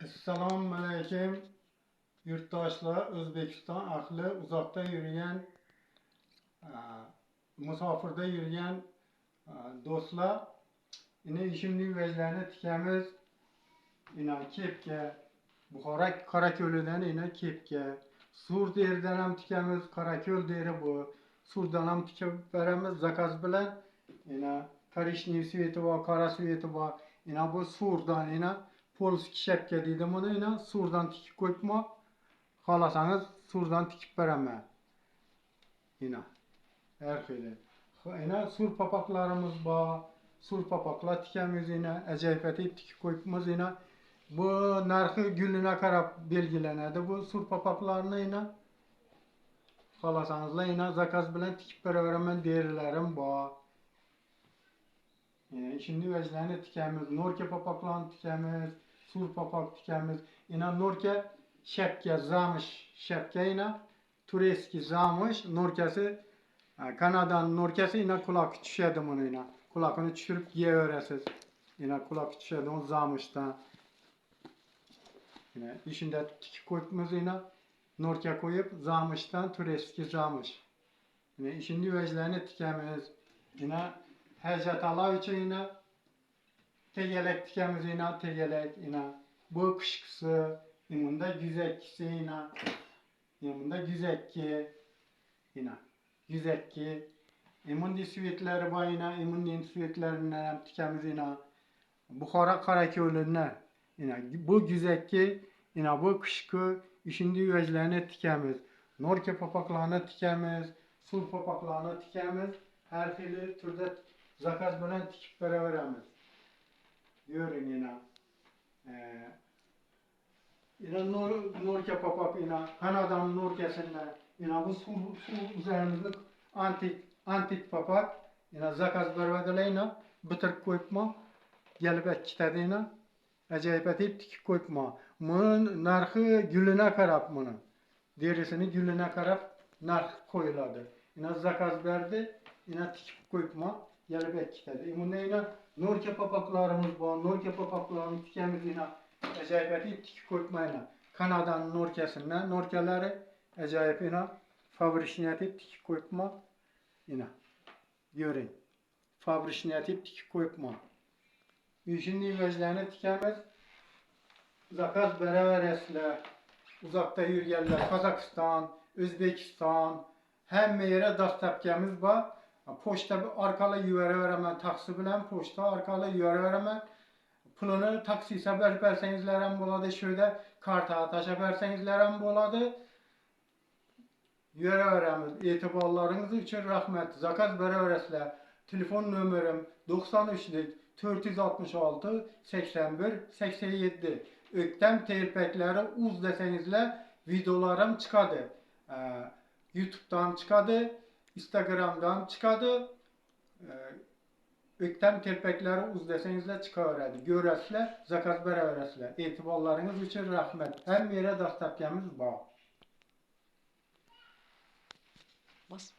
Assalomu alaykum yurtdoshlar, O'zbekiston ahli, uzoqda yurgan, musofirda yurgan do'stlar. Ine ishimning vajlarini tikamiz. Ina kepka, Buxoro Qorako'lidan ina kepka. Sur deridan ham tikamiz, Qorako'l deri bu. Surdan ham tikib beramiz zakaz bilan. Ina korishniy sveti bor, qora sveti bor. Ina bu surdan ina polski shapka deydi buni. Ina surdan tikib qo'yibman. Xohlasangiz surdan tikib beraman. Ina her xili. Ina sur papoqlarimiz bor. Sur papoqlar tikamiz ina. Ajoyib etib tikib qo'yibmiz ina. Bu narxi gulına qarab belgilanadi. Bu sur papoqlarni ina xohlasangizlar ina zakaz bilan tikib beraveraman derilarim bor. Ishimni vajlarini tikamiz. Norka papoqlarni tikamiz. Sur papoq tikamiz. Ina norka shapka, zamish shapka ina. Tureyskiy zamish norkasi, Kanadaning norkasi ina quloqqa tushadi buni ina. Quloqini tushirib yeyaverasiz. Ina quloqqa tushadi o zamishdan. İçinde tikip koyduğumuz yine norka koyup zamıştan tureyskiy zamış. Yine işin veclerini tikemiz. Yine hecatalar için yine tegelek tikemiz yine tegelek yine. Bu kışkısı, yine güzekkisi yine. Yine güzekki yine. Güzekki. Imun süvetleri var yine. Imun süvetlerinden tikemiz yine. Buxoro Qorako'lidan. Yine bu güzekki, yine bu kışkı işindi yüveclerini tikemiz. Norka papoqlarını tikemiz, sur papoqlarını tikemiz. Her xili türde zakaz bilan tikib beraveramiz. Görün yine. Yine norka papoq yine Kanadaning norkasinden. Yine bu sur üzerimizde antik papoq. Yine zakaz beradilar yine bitirib qo'yibman. Gelib ikkitadi yine. Ajoyib etib tikib qo'yibman. Bunun narxi gulına qarab buni. Derisini gulına qarab narx qo'yiladi. Ina zakaz berdi, ina tikib qo'yibman. Gelib ikkitadi. Bunda ina norka papoqlarimiz bor. Norka papoqlarni tikamiz ina. Ajoyib etib tikib qo'yibman ina. Kanadaning norkasidan norkalari ajoyib ina fabrishni etib tikib qo'yibman. Ina. Ko'ring. Fabrishni etib tikib qo'yibman. Işini veclerini tikemiz. Zakaz beraverasizlar. Uzakta yurganlar Qozog'iston, O'zbekiston, hamma yere dastlabkamiz bor. Pochta orqali yuboraveraman, taksi bilan pochta orqali yuboraveraman. Pulini taksisa berib bersangizlar ham bo'ladi, shuyda kartaga tashab bersangizlar ham bo'ladi. Yuboraveramiz. E'tiborlaringiz uchun rahmat. Zakaz beraverasizlar. Telefon nomerim 93'lik 466 81 87. Öktem telpekleri uz desengizler videolarım çıkadı. YouTube'dan çıkadı, Instagram'dan çıkadı. Öktem telpekleri uz desengizler çıkaveradi. Görəsizlər, zakaz beraverəsizlər. Etibarlarınız için rahmet. Hem yere dastlabkamiz bor. Bas.